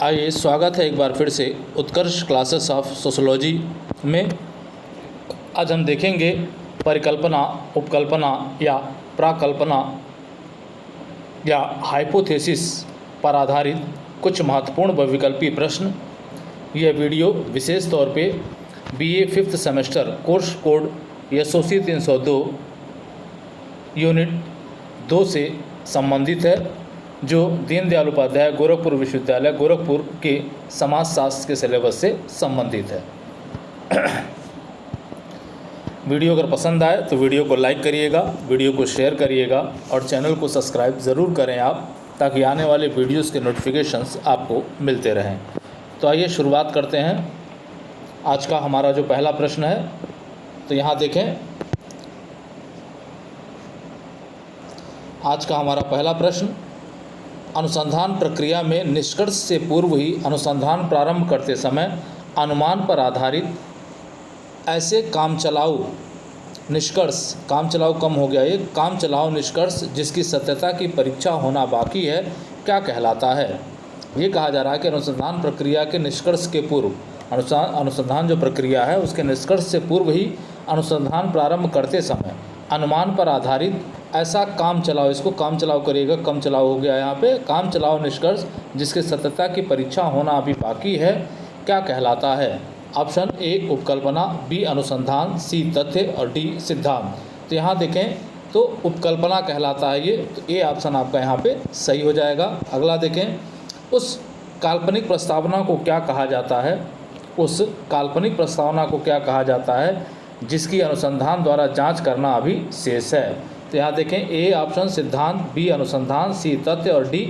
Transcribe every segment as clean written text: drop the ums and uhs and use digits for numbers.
आइए, स्वागत है एक बार फिर से उत्कर्ष क्लासेस ऑफ सोशोलॉजी में। आज हम देखेंगे परिकल्पना, उपकल्पना या प्राकल्पना या हाइपोथेसिस पर आधारित कुछ महत्वपूर्ण बहुविकल्पी प्रश्न। यह वीडियो विशेष तौर पे BA 5th semester course code SOC 302 unit 2 से संबंधित है, जो दीनदयाल उपाध्याय गोरखपुर विश्वविद्यालय गोरखपुर के समाजशास्त्र के सिलेबस से संबंधित है। वीडियो अगर पसंद आए तो वीडियो को लाइक करिएगा, वीडियो को शेयर करिएगा और चैनल को सब्सक्राइब ज़रूर करें आप, ताकि आने वाले वीडियोस के नोटिफिकेशंस आपको मिलते रहें। तो आइए शुरुआत करते हैं। आज का हमारा जो पहला प्रश्न है, तो यहाँ देखें, आज का हमारा पहला प्रश्न, अनुसंधान प्रक्रिया में निष्कर्ष से पूर्व ही अनुसंधान प्रारंभ करते समय अनुमान पर आधारित ऐसे कामचलाऊ निष्कर्ष, कामचलाऊ कम हो गया, ये कामचलाऊ निष्कर्ष जिसकी सत्यता की परीक्षा होना बाकी है, क्या कहलाता है? ये कहा जा रहा है कि अनुसंधान प्रक्रिया के निष्कर्ष के पूर्व, अनुसंधान जो प्रक्रिया है उसके निष्कर्ष से पूर्व ही अनुसंधान प्रारंभ करते समय अनुमान पर आधारित ऐसा काम चलाओ, इसको काम चलाओ करिएगा, कम चलाओ हो गया यहाँ पे, काम चलाओ निष्कर्ष जिसके सत्यता की परीक्षा होना अभी बाकी है, क्या कहलाता है? ऑप्शन ए उपकल्पना, बी अनुसंधान, सी तथ्य और डी सिद्धांत। तो यहाँ देखें तो उपकल्पना कहलाता है ये, तो ए ऑप्शन आपका यहाँ पे सही हो जाएगा। अगला देखें, उस काल्पनिक प्रस्तावना को क्या कहा जाता है? उस काल्पनिक प्रस्तावना को क्या कहा जाता है जिसकी अनुसंधान द्वारा जाँच करना अभी शेष है? तो यहाँ देखें, ए ऑप्शन सिद्धांत, बी अनुसंधान, सी तथ्य और डी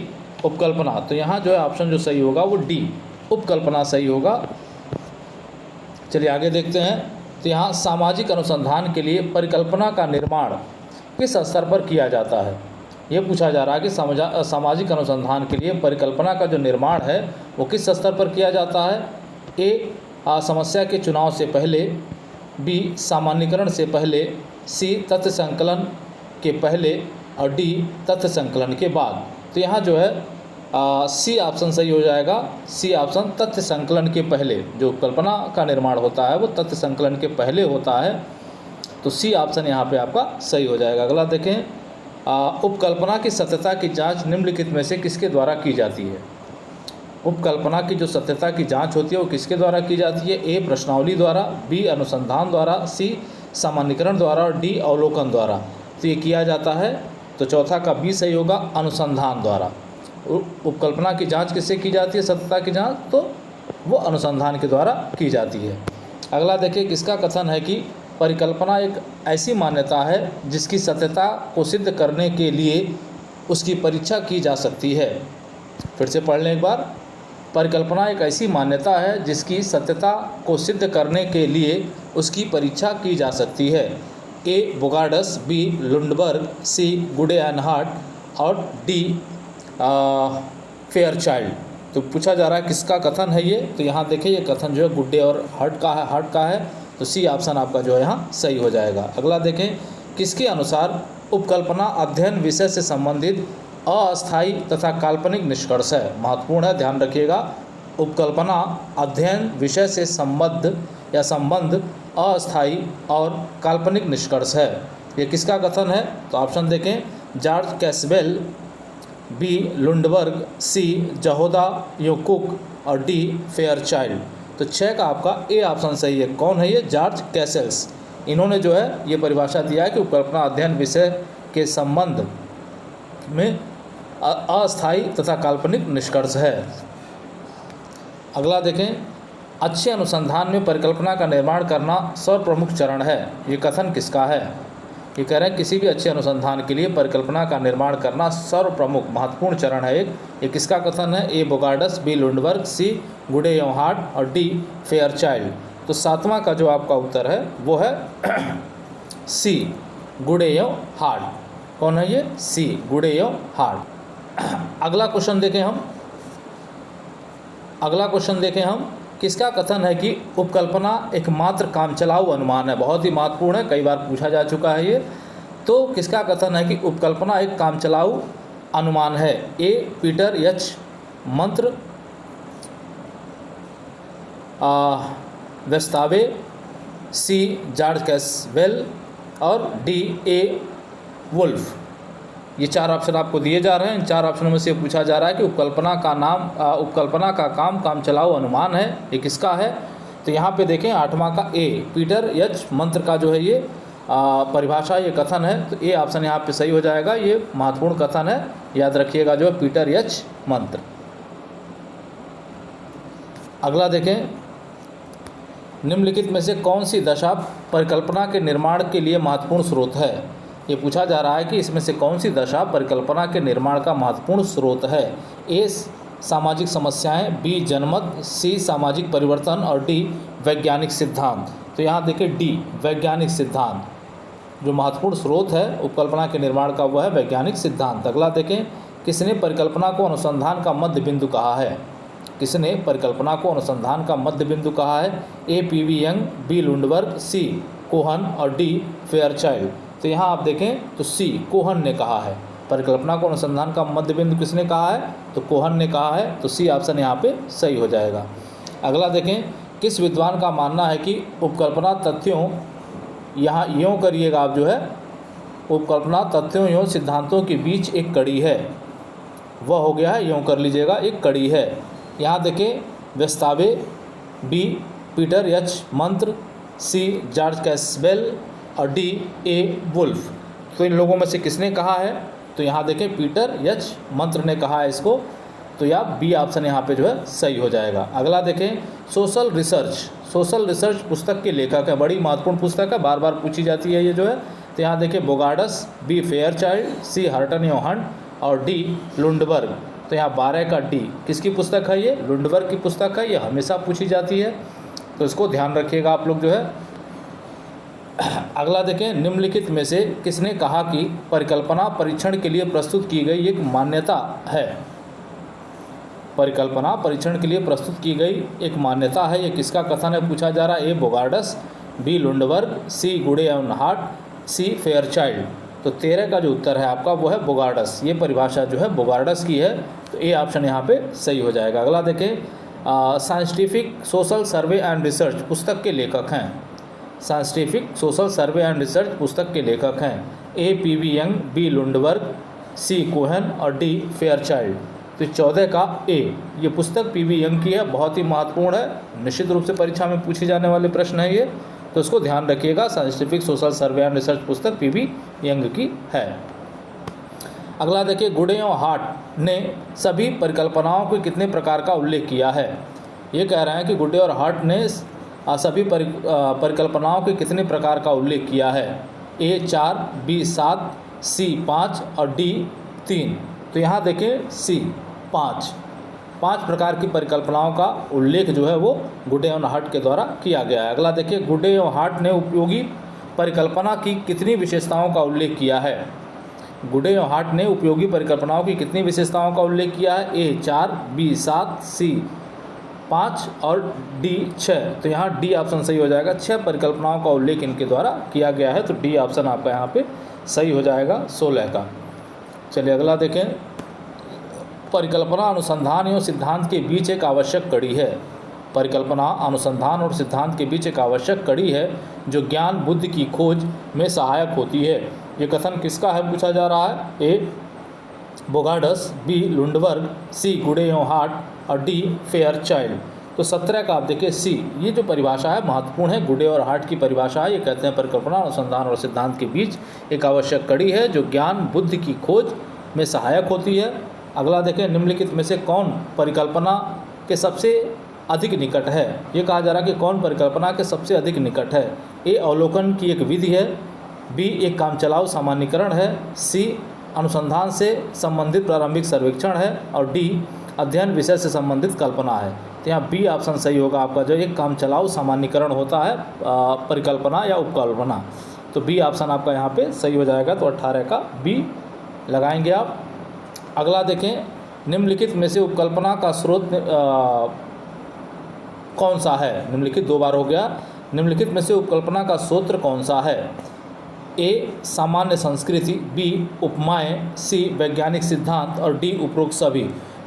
उपकल्पना। तो यहाँ जो है ऑप्शन जो सही होगा वो डी उपकल्पना सही होगा। चलिए आगे देखते हैं। तो यहाँ सामाजिक अनुसंधान के लिए परिकल्पना का निर्माण किस स्तर पर किया जाता है? ये पूछा जा रहा है कि सामाजिक अनुसंधान के लिए परिकल्पना का जो निर्माण है वो किस स्तर पर किया जाता है? ए समस्या के चुनाव से पहले, बी सामान्यीकरण से पहले, सी तथ्य संकलन के पहले और डी तथ्य संकलन के बाद। तो यहाँ जो है सी ऑप्शन सही हो जाएगा। सी ऑप्शन तथ्य संकलन के पहले, जो कल्पना का निर्माण होता है वो तथ्य संकलन के पहले होता है, तो सी ऑप्शन यहाँ पे आपका सही हो जाएगा। अगला देखें, उपकल्पना की सत्यता की जांच निम्नलिखित में से किसके द्वारा की जाती है? उपकल्पना की जो सत्यता की जांच होती है वो किसके द्वारा की जाती है? ए प्रश्नावली द्वारा, बी अनुसंधान द्वारा, सी सामान्यीकरण द्वारा और डी अवलोकन द्वारा। तो ये किया जाता है, तो चौथा का बी सही होगा, अनुसंधान द्वारा। उपकल्पना की जांच किससे की जाती है? सत्यता की जांच तो वो अनुसंधान के द्वारा की जाती है। अगला देखिए, किसका कथन है कि परिकल्पना एक ऐसी मान्यता है जिसकी सत्यता को सिद्ध करने के लिए उसकी परीक्षा की जा सकती है? फिर से पढ़ लें एक बार। परिकल्पना एक ऐसी मान्यता है जिसकी सत्यता को सिद्ध करने के लिए उसकी परीक्षा की जा सकती है। ए बोगार्डस, बी लुंडबर्ग, सी गुडे एंड हार्ट और डी फेयरचाइल्ड। तो पूछा जा रहा है किसका कथन है ये? तो यहाँ देखिए, ये कथन जो है गुड्डे और हार्ट का है, तो सी ऑप्शन आपका जो है यहाँ सही हो जाएगा। अगला देखें, किसके अनुसार उपकल्पना अध्ययन विषय से संबंधित अस्थायी तथा काल्पनिक निष्कर्ष है? महत्वपूर्ण है, ध्यान रखिएगा। उपकल्पना अध्ययन विषय से संबंध अस्थायी और काल्पनिक निष्कर्ष है। ये किसका कथन है? तो ऑप्शन देखें, जॉर्ज कैसवेल, बी लुंडबर्ग, सी जहोदा योकुक और डी फेयरचाइल्ड। तो 6 का आपका ए ऑप्शन सही है। कौन है ये? जॉर्ज कैसेल्स। इन्होंने जो है ये परिभाषा दिया है कि उपकल्पना अध्ययन विषय के संबंध में अस्थायी तथा काल्पनिक निष्कर्ष है। अगला देखें, अच्छे अनुसंधान में परिकल्पना का निर्माण करना सर्वप्रमुख चरण है। ये कथन किसका है? ये कह रहे हैं किसी भी अच्छे अनुसंधान के लिए परिकल्पना का निर्माण करना सर्वप्रमुख महत्वपूर्ण चरण है एक। ये किसका कथन है? ए बोगार्डस, बी लुंडबर्ग, सी गुडे हार्ट और डी फेयरचाइल्ड। तो 7वां का जो आपका उत्तर है वो है सी गुडे हार्ट। कौन है ये? सी गुडे हार्ट। अगला क्वेश्चन देखें हम, किसका कथन है कि उपकल्पना एकमात्र कामचलाऊ अनुमान है? बहुत ही महत्वपूर्ण है, कई बार पूछा जा चुका है ये। तो किसका कथन है कि उपकल्पना एक कामचलाऊ अनुमान है? ए पीटर एच मंत्र, वेस्तावे, सी जॉर्ज कैसवेल और डी ए वुल्फ। ये 4 ऑप्शन आपको दिए जा रहे हैं। इन 4 ऑप्शनों में से पूछा जा रहा है कि उपकल्पना का काम कामचलाऊ अनुमान है, ये किसका है। तो यहाँ पे देखें 8वां का ए, पीटर एच मंत्र का जो है ये परिभाषा, ये कथन है। तो ए ऑप्शन यहाँ पे सही हो जाएगा। ये महत्वपूर्ण कथन है, याद रखिएगा, जो है पीटर एच मंत्र। अगला देखें, निम्नलिखित में से कौन सी दशा परिकल्पना के निर्माण के लिए महत्वपूर्ण स्रोत है। ये पूछा जा रहा है कि इसमें से कौन सी दशा परिकल्पना के निर्माण का महत्वपूर्ण स्रोत है। ए सामाजिक समस्याएं, बी जनमत, सी सामाजिक परिवर्तन और डी वैज्ञानिक सिद्धांत। तो यहाँ देखें डी वैज्ञानिक सिद्धांत जो महत्वपूर्ण स्रोत है उपकल्पना के निर्माण का, वह है वैज्ञानिक सिद्धांत। अगला देखें, किसने परिकल्पना को अनुसंधान का मध्य बिंदु कहा है। किसने परिकल्पना को अनुसंधान का मध्य बिंदु कहा है। ए PV young, B Lundberg, C Kohn और डी फेयरचाइल्ड। तो यहाँ आप देखें तो सी कोहन ने कहा है। परिकल्पना को अनुसंधान का मध्य बिंदु किसने कहा है, तो कोहन ने कहा है। तो सी ऑप्शन यहाँ पे सही हो जाएगा। अगला देखें, किस विद्वान का मानना है कि उपकल्पना तथ्यों, यहाँ यूँ करिएगा आप, जो है उपकल्पना तथ्यों एवं सिद्धांतों के बीच एक कड़ी है। वह हो गया है, यूँ कर लीजिएगा, एक कड़ी है। यहाँ देखें वेस्तावे, बी पीटर एच मंत्र, सी जॉर्ज कैसवेल और डी ए वुल्फ। तो इन लोगों में से किसने कहा है, तो यहाँ देखें पीटर एच मंत्र ने कहा है इसको। तो या बी ऑप्शन यहाँ पे जो है सही हो जाएगा। अगला देखें, सोशल रिसर्च पुस्तक के लेखक है। बड़ी महत्वपूर्ण पुस्तक है, बार बार पूछी जाती है ये जो है। तो यहाँ देखें बोगार्डस, बी फेयरचाइल्ड, सी हर्टन एवं हंट और डी लुंडबर्ग। तो यहाँ 12 का डी किसकी पुस्तक है, ये लुंडबर्ग की पुस्तक है। ये हमेशा पूछी जाती है, तो इसको ध्यान रखिएगा आप लोग जो है। अगला देखें, निम्नलिखित में से किसने कहा कि परिकल्पना परीक्षण के लिए प्रस्तुत की गई एक मान्यता है। परिकल्पना परीक्षण के लिए प्रस्तुत की गई एक मान्यता है, ये किसका कथन है पूछा जा रहा है। ए बोगार्डस, बी लुंडबर्ग, सी गुडे एवं हार्ट, सी फेयरचाइल्ड। तो 13 का जो उत्तर है आपका वो है बोगार्डस। ये परिभाषा जो है बोगार्डस की है। तो ए ऑप्शन यहाँ पे सही हो जाएगा। अगला देखें, scientific social survey and research पुस्तक के लेखक हैं। Scientific social survey and research पुस्तक के लेखक हैं। ए PV young, B Lundberg, C Kohn और डी फेयरचाइल्ड। तो 14 का ए, ये पुस्तक पीवी यंग की है, बहुत ही महत्वपूर्ण है, निश्चित रूप से परीक्षा में पूछे जाने वाले प्रश्न है ये, तो इसको ध्यान रखिएगा। Scientific social survey and research पुस्तक पीवी यंग की है। अगला देखिए, गुडे और हार्ट ने सभी परिकल्पनाओं के कितने प्रकार का उल्लेख किया है। ये कह रहे हैं कि गुडे और हार्ट ने सभी परिकल्पनाओं के कितने प्रकार का उल्लेख किया है। ए 4, बी 7, सी 5 और डी 3। तो यहाँ देखें सी 5 प्रकार की परिकल्पनाओं का उल्लेख जो है वो गुडे और हार्ट के द्वारा किया गया है। अगला देखिए, गुडे और हार्ट ने उपयोगी परिकल्पना की कितनी विशेषताओं का उल्लेख किया है। गुडे और हार्ट ने उपयोगी परिकल्पनाओं की कितनी विशेषताओं का उल्लेख किया है। ए 4, बी 7, सी 5 और डी 6। तो यहाँ डी ऑप्शन सही हो जाएगा। 6 परिकल्पनाओं का उल्लेख इनके द्वारा किया गया है, तो डी ऑप्शन आपका यहाँ पे सही हो जाएगा 16 का। चलिए अगला देखें, परिकल्पना अनुसंधान एवं सिद्धांत के बीच एक आवश्यक कड़ी है। परिकल्पना अनुसंधान और सिद्धांत के बीच एक आवश्यक कड़ी है जो ज्ञान बुद्धि की खोज में सहायक होती है। ये कथन किसका है पूछा जा रहा है। ए बोगार्डस, बी लुंडबर्ग, सी गुडे एवं हार्ट और डी फेयरचाइल्ड। तो 17 का आप देखिए सी, ये जो परिभाषा है महत्वपूर्ण है, गुडे और हार्ट की परिभाषा है। ये कहते हैं परिकल्पना अनुसंधान और सिद्धांत के बीच एक आवश्यक कड़ी है जो ज्ञान बुद्धि की खोज में सहायक होती है। अगला देखें, निम्नलिखित में से कौन परिकल्पना के सबसे अधिक निकट है। ये कहा जा रहा है कि कौन परिकल्पना के सबसे अधिक निकट है। ए अवलोकन की एक विधि है, बी एक कामचलाऊ सामान्यीकरण है, सी अनुसंधान से संबंधित प्रारंभिक सर्वेक्षण है और डी अध्ययन विषय से संबंधित कल्पना है। तो यहाँ बी ऑप्शन सही होगा आपका, जो एक कामचलाऊ सामान्यीकरण होता है परिकल्पना या उपकल्पना। तो बी ऑप्शन आपका यहाँ पे सही हो जाएगा। तो 18 का बी लगाएंगे आप। अगला देखें, निम्नलिखित में से उपकल्पना का स्रोत कौन सा है। निम्नलिखित 2 बार हो गया। निम्नलिखित में से उपकल्पना का स्रोत कौन सा है। ए सामान्य संस्कृति, बी उपमाएं, सी वैज्ञानिक सिद्धांत और डी उपरोक्त सभी।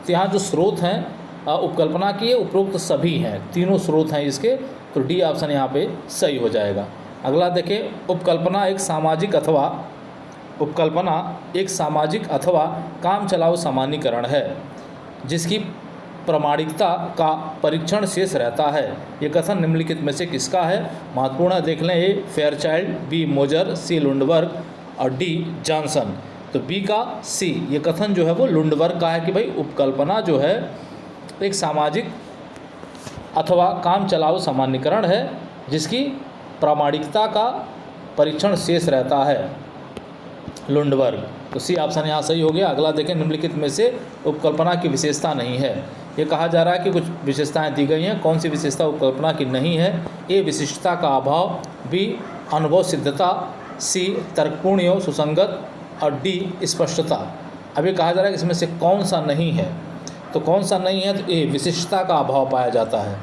तो यहाँ जो स्रोत हैं उपकल्पना की है, उपरोक्त सभी हैं, तीनों स्रोत हैं इसके, तो डी ऑप्शन यहाँ पे सही हो जाएगा। अगला देखें, उपकल्पना एक सामाजिक अथवा काम चलाऊ सामान्यीकरण है जिसकी प्रामाणिकता का परीक्षण शेष रहता है। ये कथन निम्नलिखित में से किसका है? महत्वपूर्ण है, देख लें। ए फेयरचाइल्ड, बी मोजर, सी लुंडबर्ग और डी जॉनसन। तो बी का सी, ये कथन जो है वो लुंडबर्ग का है कि भाई उपकल्पना जो है एक सामाजिक अथवा काम चलाऊ सामान्यीकरण है जिसकी प्रामाणिकता का परीक्षण शेष रहता है, लुंडबर्ग। तो सी ऑप्शन यहाँ सही हो गया। अगला देखें, निम्नलिखित में से उपकल्पना की विशेषता नहीं है। ये कहा जा रहा है कि कुछ विशेषताएं दी गई हैं, कौन सी विशेषता उपकल्पना की नहीं है? ए विशिष्टता का अभाव, बी अनुभव सिद्धता, सी तर्कपूर्ण एवं सुसंगत और डी स्पष्टता। अभी कहा जा रहा है कि इसमें से कौन सा नहीं है, तो कौन सा नहीं है? तो ए विशिष्टता का अभाव पाया जाता है।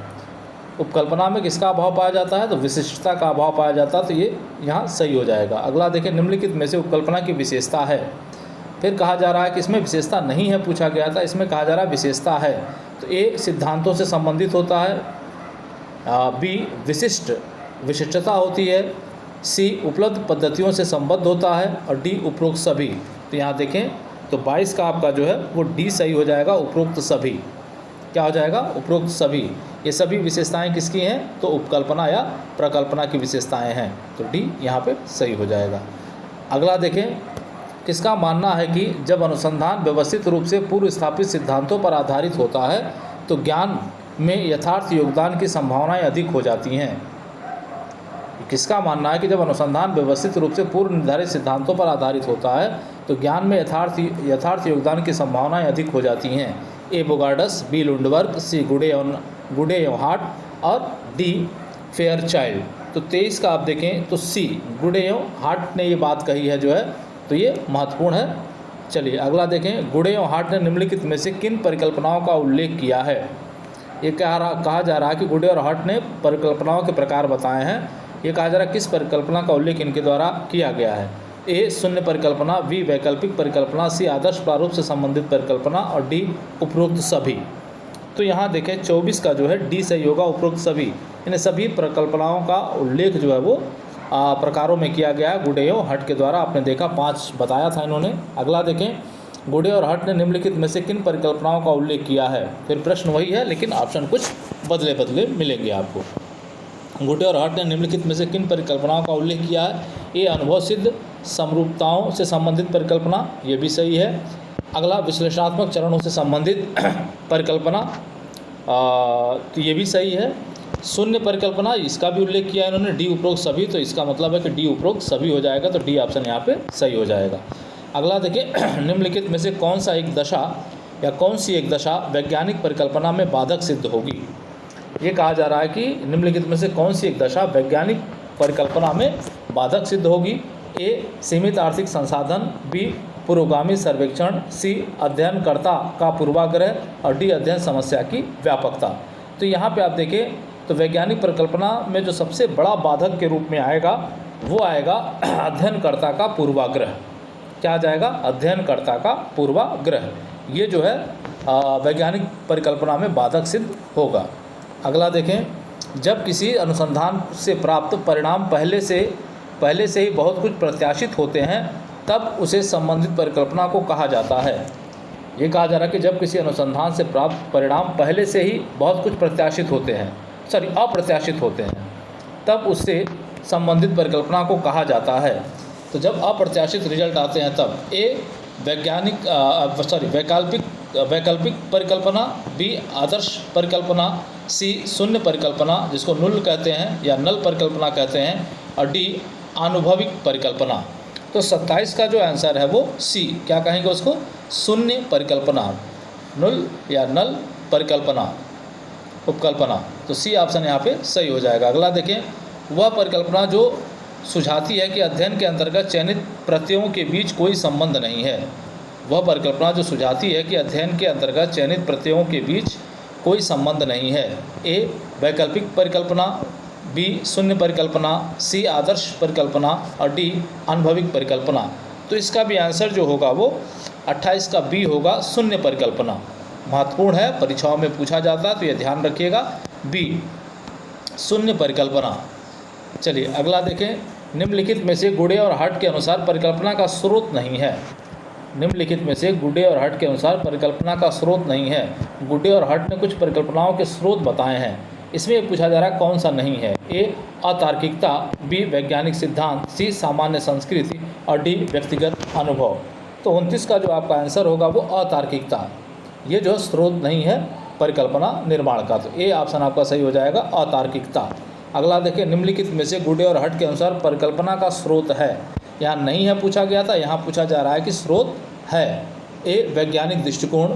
उपकल्पना में किसका अभाव पाया जाता है? तो विशिष्टता का अभाव पाया जाता है, तो ये यहाँ सही हो जाएगा। अगला देखें, निम्नलिखित में से उपकल्पना की विशेषता है। फिर कहा जा रहा है कि इसमें विशेषता नहीं है, पूछा गया था, इसमें कहा जा रहा है विशेषता है। तो ए सिद्धांतों से संबंधित होता है, बी विशिष्टता होती है, सी उपलब्ध पद्धतियों से संबद्ध होता है और डी उपरोक्त सभी। तो यहाँ देखें, तो 22 का आपका जो है वो डी सही हो जाएगा, उपरोक्त सभी। क्या हो जाएगा? उपरोक्त सभी। ये सभी विशेषताएं किसकी हैं? तो उपकल्पना या प्रकल्पना की विशेषताएं हैं, तो डी यहाँ पे सही हो जाएगा। अगला देखें, किसका मानना है कि जब अनुसंधान व्यवस्थित रूप से पूर्व स्थापित सिद्धांतों पर आधारित होता है तो ज्ञान में यथार्थ योगदान की संभावनाएं अधिक हो जाती हैं। किसका मानना है कि जब अनुसंधान व्यवस्थित रूप से पूर्व निर्धारित सिद्धांतों पर आधारित होता है तो ज्ञान में यथार्थ योगदान की संभावनाएं अधिक हो जाती हैं? ए बोगार्डस, बी लुंडबर्ग, सी गुडे एवं हार्ट और डी फेयरचाइल्ड। तो 23 का आप देखें तो सी गुडे एवं हार्ट ने ये बात कही है जो है, तो ये महत्वपूर्ण है। चलिए अगला देखें, गुडे एवं हार्ट ने निम्नलिखित में से किन परिकल्पनाओं का उल्लेख किया है? ये कहा जा रहा है कि गुडे और हार्ट ने परिकल्पनाओं के प्रकार बताए हैं। ये कहा जा रहा है किस परिकल्पना का उल्लेख इनके द्वारा किया गया है? ए शून्य परिकल्पना, बी वैकल्पिक परिकल्पना, सी आदर्श प्रारूप से संबंधित परिकल्पना और डी उपरोक्त सभी। तो यहाँ देखें 24 का जो है डी सही होगा, उपरोक्त सभी। इन सभी परिकल्पनाओं का उल्लेख जो है वो प्रकारों में किया गया है गुडे और हट के द्वारा। आपने देखा 5 बताया था इन्होंने। अगला देखें, गुडे और हट ने निम्नलिखित में से किन परिकल्पनाओं का उल्लेख किया है? फिर प्रश्न वही है लेकिन ऑप्शन कुछ बदले मिलेंगे आपको। गुडे और हट ने निम्नलिखित में से किन परिकल्पनाओं का उल्लेख किया है? ए अनुभव सिद्ध समरूपताओं से संबंधित परिकल्पना, ये भी सही है। अगला विश्लेषणात्मक चरणों से संबंधित परिकल्पना, तो ये भी सही है। शून्य परिकल्पना, इसका भी उल्लेख किया है इन्होंने, डी उपरोक्त सभी। तो इसका मतलब है कि डी उपरोक्त सभी हो जाएगा, तो डी ऑप्शन यहाँ पे सही हो जाएगा। अगला देखिए, निम्नलिखित में से कौन सी एक दशा वैज्ञानिक परिकल्पना में बाधक सिद्ध होगी? ये कहा जा रहा है कि निम्नलिखित में से कौन सी एक दशा वैज्ञानिक परिकल्पना में बाधक सिद्ध होगी? ए सीमित आर्थिक संसाधन, बी पुरोगामी सर्वेक्षण, सी अध्ययनकर्ता का पूर्वाग्रह और डी अध्ययन समस्या की व्यापकता। तो यहाँ पे आप देखें तो वैज्ञानिक परिकल्पना में जो सबसे बड़ा बाधक के रूप में आएगा वो आएगा अध्ययनकर्ता का पूर्वाग्रह। क्या आ जाएगा? अध्ययनकर्ता का पूर्वाग्रह। ये जो है वैज्ञानिक परिकल्पना में बाधक सिद्ध होगा। अगला देखें, जब किसी अनुसंधान से प्राप्त परिणाम पहले से ही बहुत कुछ प्रत्याशित होते हैं तब उसे संबंधित परिकल्पना को कहा जाता है। ये कहा जा रहा है कि जब किसी अनुसंधान से प्राप्त परिणाम पहले से ही बहुत कुछ अप्रत्याशित होते हैं तब उससे संबंधित परिकल्पना को कहा जाता है। तो जब अप्रत्याशित रिजल्ट आते हैं तब ए वैकल्पिक परिकल्पना, बी आदर्श परिकल्पना, सी शून्य परिकल्पना जिसको नुल कहते हैं या नल परिकल्पना कहते हैं और डी आनुभविक परिकल्पना। तो 27 का जो आंसर है वो सी, क्या कहेंगे उसको? शून्य परिकल्पना, नुल या नल परिकल्पना, उपकल्पना। तो सी ऑप्शन यहाँ पे सही हो जाएगा। अगला देखें, वह परिकल्पना जो सुझाती है कि अध्ययन के अंतर्गत चयनित प्रत्ययों के बीच कोई संबंध नहीं है। वह परिकल्पना जो सुझाती है कि अध्ययन के अंतर्गत चयनित प्रत्ययों के बीच कोई संबंध नहीं है। ए वैकल्पिक परिकल्पना, बी शून्य परिकल्पना, सी आदर्श परिकल्पना और डी अनुभविक परिकल्पना। तो इसका भी आंसर जो होगा वो 28 का बी होगा, शून्य परिकल्पना। महत्वपूर्ण है, परीक्षाओं में पूछा जाता है, तो ये ध्यान रखिएगा। बी, शून्य परिकल्पना। चलिए अगला देखें, निम्नलिखित में से गुडे और हट के अनुसार परिकल्पना का स्रोत नहीं है। निम्नलिखित में से गुडे और हट के अनुसार परिकल्पना का स्रोत नहीं है। गुडे और हट ने कुछ परिकल्पनाओं के स्रोत बताए हैं, इसमें ये पूछा जा रहा है कौन सा नहीं है। ए, अतार्किकता, बी, वैज्ञानिक सिद्धांत, सी, सामान्य संस्कृति और डी, व्यक्तिगत अनुभव। तो 29 का जो आपका आंसर होगा वो अतार्किकता, ये जो स्रोत नहीं है परिकल्पना निर्माण का, तो ए ऑप्शन आपका सही हो जाएगा, अतार्किकता। अगला देखिए, निम्नलिखित में से गुडे और हट के अनुसार परिकल्पना का स्रोत है। यहाँ नहीं है पूछा गया था, यहाँ पूछा जा रहा है कि स्रोत है। ए, वैज्ञानिक दृष्टिकोण,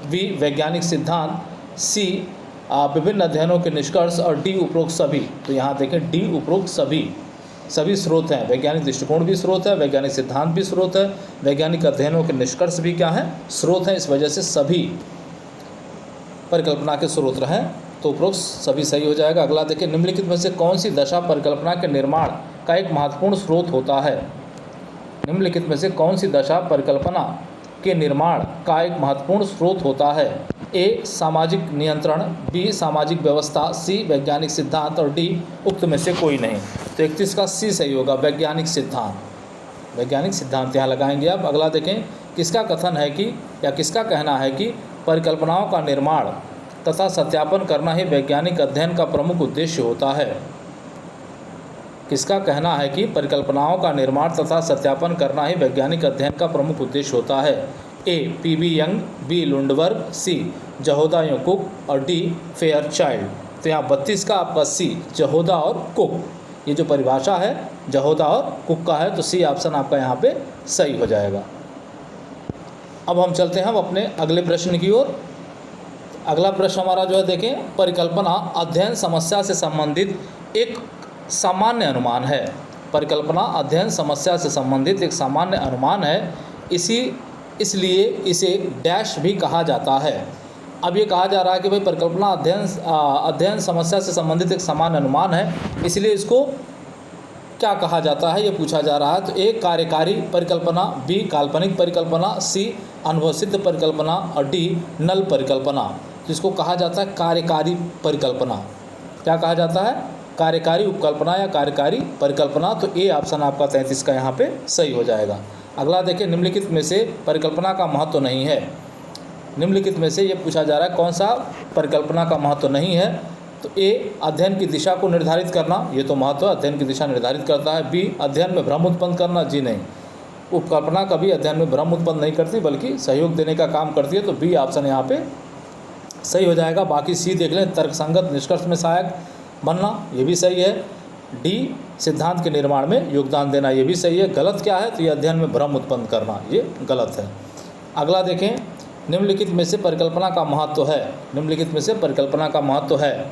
बी, वैज्ञानिक सिद्धांत, सी, विभिन्न अध्ययनों के निष्कर्ष और डी, उपरोक्त सभी। तो यहाँ देखें डी, उपरोक्त सभी स्रोत हैं। वैज्ञानिक दृष्टिकोण भी स्रोत है, वैज्ञानिक सिद्धांत भी स्रोत है, वैज्ञानिक अध्ययनों के निष्कर्ष भी क्या हैं, स्रोत हैं। इस वजह से सभी परिकल्पना के स्रोत रहें, तो उपरोक्त सभी सही हो जाएगा। अगला देखिए, निम्नलिखित में से कौन सी दशा परिकल्पना के निर्माण का एक महत्वपूर्ण स्रोत होता है। निम्नलिखित में से कौन सी दशा परिकल्पना के निर्माण का एक महत्वपूर्ण स्रोत होता है। ए, सामाजिक नियंत्रण, बी, सामाजिक व्यवस्था, सी, वैज्ञानिक सिद्धांत और डी, उक्त में से कोई नहीं। तो 31 का सी सही होगा, वैज्ञानिक सिद्धांत। वैज्ञानिक सिद्धांत यहाँ लगाएंगे आप। अगला देखें, किसका कथन है कि या किसका कहना है कि परिकल्पनाओं का निर्माण तथा सत्यापन करना ही वैज्ञानिक अध्ययन का प्रमुख उद्देश्य होता है। किसका कहना है कि परिकल्पनाओं का निर्माण तथा सत्यापन करना ही वैज्ञानिक अध्ययन का प्रमुख उद्देश्य होता है। ए, पी.बी. यंग, बी, लुंडबर्ग, सी, जहोदा या कुक और डी, फेयरचाइल्ड। तो यहाँ 32 का आपका सी, जहोदा और कुक, ये जो परिभाषा है जहोदा और कुक का है, तो सी ऑप्शन आपका यहाँ पे सही हो जाएगा। अब हम चलते हैं हम अपने अगले प्रश्न की ओर। अगला प्रश्न हमारा जो है देखें, परिकल्पना अध्ययन समस्या से संबंधित एक सामान्य अनुमान है। परिकल्पना अध्ययन समस्या से संबंधित एक सामान्य अनुमान है, इसलिए इसे डैश भी कहा जाता है। अब ये कहा जा रहा है कि भाई परिकल्पना अध्ययन समस्या से संबंधित एक सामान्य अनुमान है, इसलिए इसको क्या कहा जाता है, ये पूछा जा रहा है। तो ए, कार्यकारी परिकल्पना, बी, काल्पनिक परिकल्पना, सी, अनुभवसिद्ध परिकल्पना और डी, नल परिकल्पना। जिसको कहा जाता है कार्यकारी परिकल्पना। क्या कहा जाता है, कार्यकारी उपकल्पना या कार्यकारी परिकल्पना। तो ए ऑप्शन आपका 33 का यहाँ पे सही हो जाएगा। अगला देखिए, निम्नलिखित में से परिकल्पना का महत्व नहीं है। निम्नलिखित में से ये पूछा जा रहा है कौन सा परिकल्पना का महत्व नहीं है। तो ए, अध्ययन की दिशा को निर्धारित करना, ये तो महत्व अध्ययन की दिशा निर्धारित करता है। बी, अध्ययन में भ्रम उत्पन्न करना, जी नहीं, उपकल्पना कभी अध्ययन में भ्रम उत्पन्न नहीं करती बल्कि सहयोग देने का काम करती है। तो बी ऑप्शन यहाँ पे सही हो जाएगा। बाकी सी देख लें, तर्कसंगत निष्कर्ष में सहायक बनना, ये भी सही है। डी, सिद्धांत के निर्माण में योगदान देना, ये भी सही है। गलत क्या है, तो ये अध्ययन में भ्रम उत्पन्न करना, ये गलत है। अगला देखें, निम्नलिखित में से परिकल्पना का महत्व है। निम्नलिखित में से परिकल्पना का महत्व है।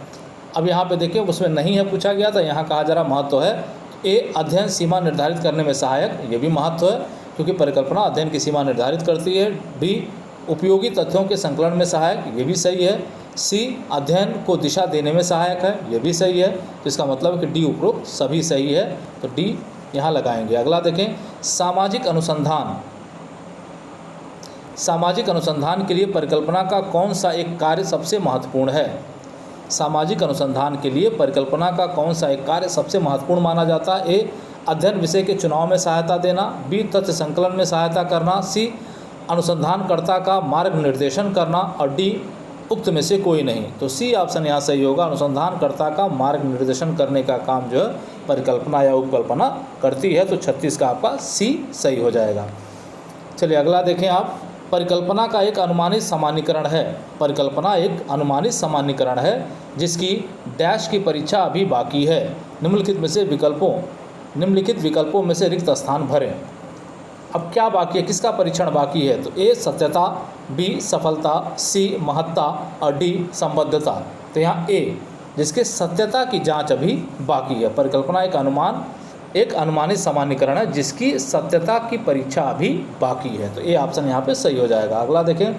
अब यहाँ पे देखिए, उसमें नहीं है पूछा गया था, यहाँ कहा जा रहा महत्व है। ए, अध्ययन सीमा निर्धारित करने में सहायक, ये भी महत्व है क्योंकि परिकल्पना अध्ययन की सीमा निर्धारित करती है। डी, उपयोगी तथ्यों के संकलन में सहायक, ये भी सही है। सी, अध्ययन को दिशा देने में सहायक है, ये भी सही है। तो इसका मतलब है कि डी उपरोक्त सभी सही है, तो डी यहाँ लगाएंगे। अगला देखें, सामाजिक अनुसंधान। सामाजिक अनुसंधान के लिए परिकल्पना का कौन सा एक कार्य सबसे महत्वपूर्ण है। सामाजिक अनुसंधान के लिए परिकल्पना का कौन सा एक कार्य सबसे महत्वपूर्ण माना जाता है। ए, अध्ययन विषय के चुनाव में सहायता देना, बी, तथ्य संकलन में सहायता करना, सी, अनुसंधानकर्ता का मार्ग निर्देशन करना और डी, उक्त में से कोई नहीं। तो सी ऑप्शन यहाँ सही होगा, अनुसंधानकर्ता का मार्ग निर्देशन करने का काम जो है परिकल्पना या उपकल्पना करती है। तो 36 का आपका सी सही हो जाएगा। चलिए अगला देखें आप, परिकल्पना का एक अनुमानित सामान्यीकरण है। परिकल्पना एक अनुमानित सामान्यीकरण है जिसकी डैश की परीक्षा अभी बाकी है। निम्नलिखित विकल्पों में से रिक्त स्थान भरें। अब क्या बाकी है, किसका परीक्षण बाकी है। तो ए, सत्यता, बी, सफलता, सी, महत्ता और डी, संबद्धता। तो यहाँ ए, जिसके सत्यता की जांच अभी बाकी है। परिकल्पना एक अनुमानित सामान्यीकरण है जिसकी सत्यता की परीक्षा अभी बाकी है। तो ए ऑप्शन यहाँ पे सही हो जाएगा। अगला देखें,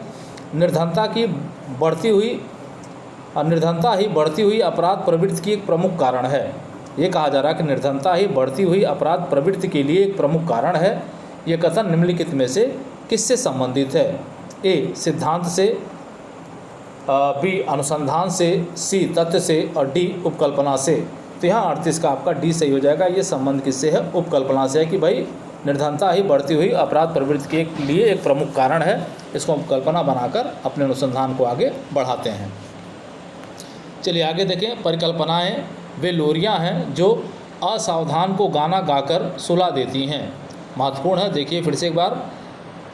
निर्धनता ही बढ़ती हुई अपराध प्रवृत्ति की एक प्रमुख कारण है। ये कहा जा रहा है कि निर्धनता ही बढ़ती हुई अपराध प्रवृत्ति के लिए एक प्रमुख कारण है। ये कथन निम्नलिखित में से किससे संबंधित है। ए सिद्धांत से, बी अनुसंधान से, सी तथ्य से और डी उपकल्पना से। तो यहाँ 38 का आपका डी सही हो जाएगा। ये संबंध किससे है? उपकल्पना से है कि भाई निर्धनता ही बढ़ती हुई अपराध प्रवृत्ति के लिए एक प्रमुख कारण है। इसको उपकल्पना बनाकर अपने अनुसंधान को आगे बढ़ाते हैं। चलिए आगे देखें। परिकल्पनाएं वे लोरियां हैं जो असावधान को गाना गाकर सुला देती हैं। महत्वपूर्ण है, देखिए फिर से एक बार।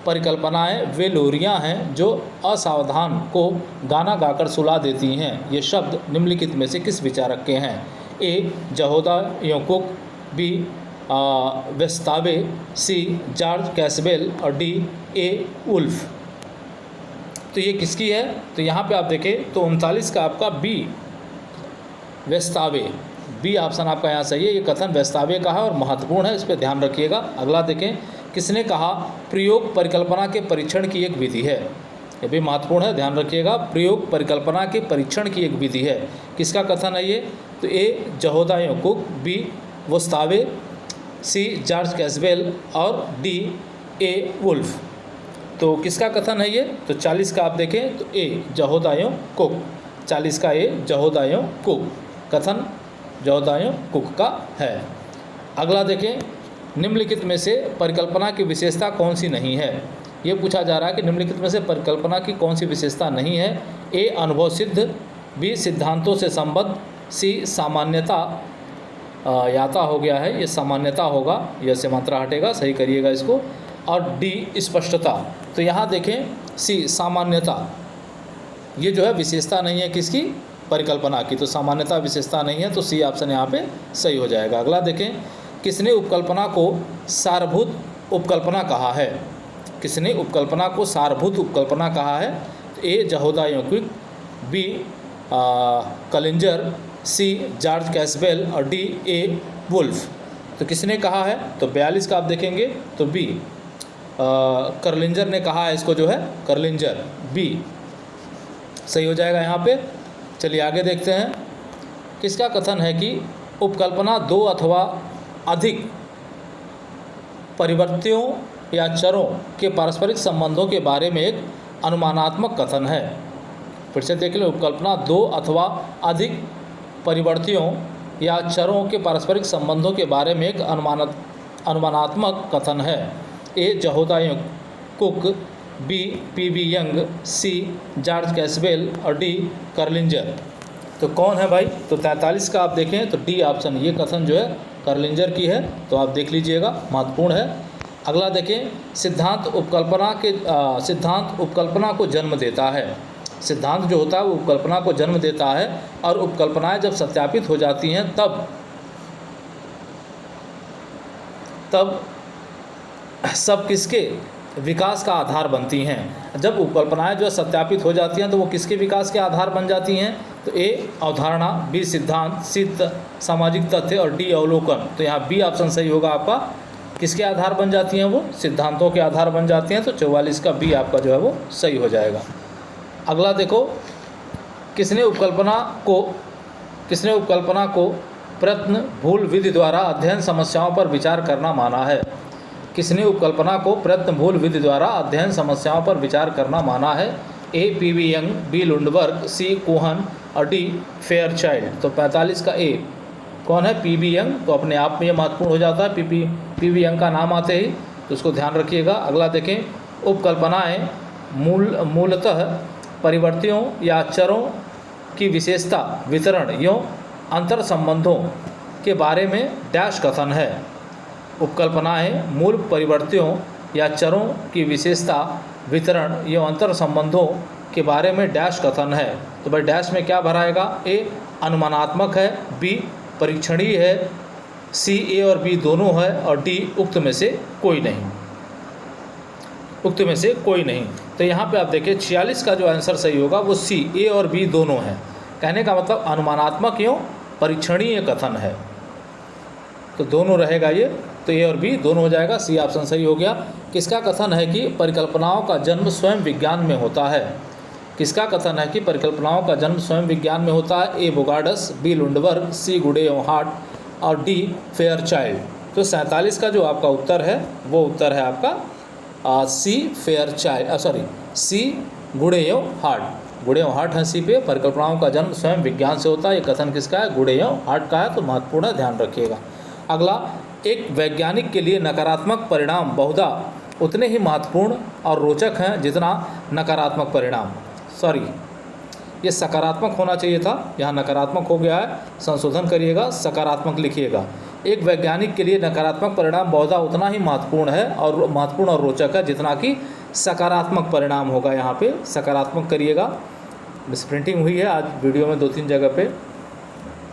परिकल्पनाएं वे लोरियां हैं जो असावधान को गाना गाकर सुला देती हैं। ये शब्द निम्नलिखित में से किस विचारक के हैं? ए जहोदा योकुक, बी वेस्तावे, सी जॉर्ज कैसवेल और डी ए वुल्फ। तो ये किसकी है? तो यहाँ पे आप देखें तो 39 का आपका बी वेस्तावे, बी ऑप्शन आपका यहाँ सही है। ये कथन वेस्तावे का है और महत्वपूर्ण है, इस पर ध्यान रखिएगा। अगला देखें। किसने कहा प्रयोग परिकल्पना के परीक्षण की एक विधि है? ये भी महत्वपूर्ण है, ध्यान रखिएगा। प्रयोग परिकल्पना के परीक्षण की एक विधि है। किसका कथन है ये? तो ए जहोदा योकुक, बी वेस्तावे, सी जॉर्ज कैसवेल और डी ए वुल्फ। तो किसका कथन है ये? तो 40 का आप देखें तो ए जहोदायो कुक, 40 का ए जहोदायो कुक, कथन जहोदायो कुक का है। अगला देखें। निम्नलिखित में से परिकल्पना की विशेषता कौन सी नहीं है? ये पूछा जा रहा है कि निम्नलिखित में से परिकल्पना की कौन सी विशेषता नहीं है? ए अनुभव सिद्ध, बी सिद्धांतों से संबद्ध, सी सामान्यता, याता हो गया है, ये सामान्यता होगा, यह से मात्रा हटेगा, सही करिएगा इसको, और डी स्पष्टता। तो यहाँ देखें सी सामान्यता, ये जो है विशेषता नहीं है किसकी? परिकल्पना की। तो सामान्यता विशेषता नहीं है, तो सी ऑप्शन यहाँ पे सही हो जाएगा। अगला देखें। किसने उपकल्पना को सारभूत उपकल्पना कहा है? किसने उपकल्पना को सारभूत उपकल्पना कहा है? तो ए जहोदा योकुक, B Kalinjar, C George Caswell और डी ए वुल्फ। तो किसने कहा है? तो 42 का आप देखेंगे तो बी कर्लिंजर ने कहा है इसको, जो है कर्लिंजर, बी सही हो जाएगा यहाँ पे। चलिए आगे देखते हैं। किसका कथन है कि उपकल्पना दो अथवा अधिक परिवर्तियों या चरों के पारस्परिक संबंधों के बारे में एक अनुमानात्मक कथन है? फिर से देख लें। उपकल्पना दो अथवा अधिक परिवर्तियों या चरों के पारस्परिक संबंधों के बारे में एक अनुमानात्मक कथन है। ए जहोदा cook, B P young, C George Caswell और डी कर्लिंजर। तो कौन है भाई? तो 43 का आप देखें तो डी ऑप्शन, ये कथन जो है कर्लिंजर की है, तो आप देख लीजिएगा, महत्वपूर्ण है। अगला देखें। सिद्धांत उपकल्पना को जन्म देता है। सिद्धांत जो होता है वो उपकल्पना को जन्म देता है, और उपकल्पनाएं जब सत्यापित हो जाती हैं तब सब किसके विकास का आधार बनती हैं। जब उपकल्पनाएं जो सत्यापित हो जाती हैं तो वो किसके विकास के आधार बन जाती हैं? तो ए अवधारणा, बी सिद्धांत, सी सामाजिक तथ्य और डी अवलोकन। तो यहाँ बी ऑप्शन सही होगा आपका। किसके आधार बन जाती हैं? वो सिद्धांतों के आधार बन जाती हैं। तो 44 का बी आपका जो है वो सही हो जाएगा। अगला देखो। किसने उपकल्पना को प्रयत्न भूल विधि द्वारा अध्ययन समस्याओं पर विचार करना माना है? किसने उपकल्पना को प्रयत्न भूल विधि द्वारा अध्ययन समस्याओं पर विचार करना माना है? A P Young, B Lundberg, C Kohn और डी फेयरचाइल्ड। तो 45 का ए कौन है? P Young. तो अपने आप में ये महत्वपूर्ण हो जाता है, पी यंग का नाम आते ही, तो उसको ध्यान रखिएगा। अगला देखें। उपकल्पनाएं मूलतः परिवर्तियों या चरों की विशेषता, वितरण एवं अंतर संबंधों के बारे में डैश कथन है। उपकल्पनाएं मूल परिवर्तियों या चरों की विशेषता, वितरण एवं अंतर संबंधों के बारे में डैश कथन है। तो भाई डैश में क्या भराएगा? ए अनुमानात्मक है, बी परीक्षणीय है, सी ए और बी दोनों है और डी उक्त में से कोई नहीं। तो यहाँ पे आप देखिए 46 का जो आंसर सही होगा वो सी, ए और बी दोनों है। कहने का मतलब अनुमानात्मक एवं परीक्षणीय कथन है, तो दोनों रहेगा ये। तो ए और बी दोनों हो जाएगा, सी ऑप्शन सही हो गया। किसका कथन है कि परिकल्पनाओं का जन्म स्वयं विज्ञान में होता है? किसका कथन है कि परिकल्पनाओं का जन्म स्वयं विज्ञान में होता है? ए बोगार्डस, बी लुंडबर्ग, सी गुडे एवं हार्ट और डी फेयरचाइल्ड। तो 47 का जो आपका उत्तर है वो उत्तर है आपका C fair child, sorry C Goodyear heart. Goodyear heart है सी पे। परिकल्पनाओं का जन्म स्वयं विज्ञान से होता है। ये कथन किसका है? गुड़ेयो हार्ट का है, तो महत्वपूर्ण है, ध्यान रखिएगा। अगला, एक वैज्ञानिक के लिए नकारात्मक परिणाम बहुधा उतने ही महत्वपूर्ण और रोचक हैं जितना नकारात्मक परिणाम, सॉरी ये सकारात्मक होना चाहिए था, यहाँ नकारात्मक हो गया है, संशोधन करिएगा, सकारात्मक लिखिएगा। एक वैज्ञानिक के लिए नकारात्मक परिणाम बहुधा उतना ही महत्वपूर्ण और रोचक है जितना कि सकारात्मक परिणाम होगा। यहाँ पे सकारात्मक करिएगा। मिसप्रिंटिंग हुई है आज वीडियो में 2-3 जगह पे,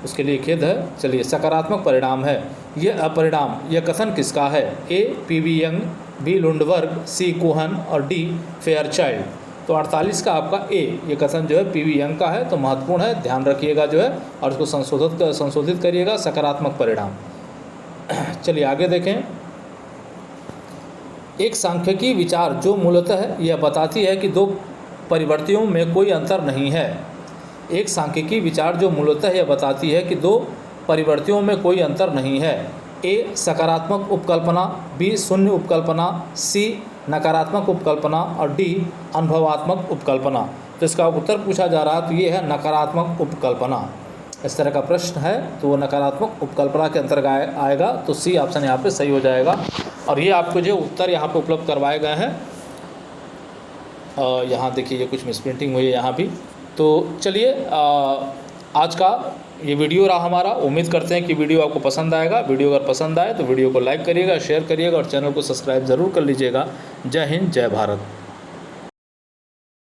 उसके लिए खेद है। चलिए, सकारात्मक परिणाम है। यह अपरिणाम, यह कथन किसका है? ए PV. Young, B Lundberg, C Kohn और डी फेयरचाइल्ड। तो 48 का आपका ए, ये कथन जो है पी.वी. यंग का है, तो महत्वपूर्ण है, ध्यान रखिएगा जो है, और इसको संशोधित करिएगा, सकारात्मक परिणाम। चलिए आगे देखें। एक सांख्यिकी विचार जो मूलतः यह बताती है कि दो परिवर्तियों में कोई अंतर नहीं है। एक सांख्यिकी विचार जो मूलतः यह बताती है कि दो परिवर्तियों में कोई अंतर नहीं है। ए सकारात्मक उपकल्पना, बी शून्य उपकल्पना, सी नकारात्मक उपकल्पना और डी अनुभवात्मक उपकल्पना। तो इसका उत्तर पूछा जा रहा है, तो ये है नकारात्मक उपकल्पना। इस तरह का प्रश्न है तो वो नकारात्मक उपकल्पना के अंतर्गत आएगा, तो सी ऑप्शन यहाँ पे सही हो जाएगा। और ये आपको जो उत्तर यहाँ पे उपलब्ध करवाए गए हैं, यहाँ देखिए ये कुछ मिसप्रिंटिंग हुई है यहाँ भी। तो चलिए आज का ये वीडियो रहा हमारा। उम्मीद करते हैं कि वीडियो आपको पसंद आएगा। वीडियो अगर पसंद आए तो वीडियो को लाइक करिएगा, शेयर करिएगा और चैनल को सब्सक्राइब ज़रूर कर लीजिएगा। जय हिंद, जय भारत।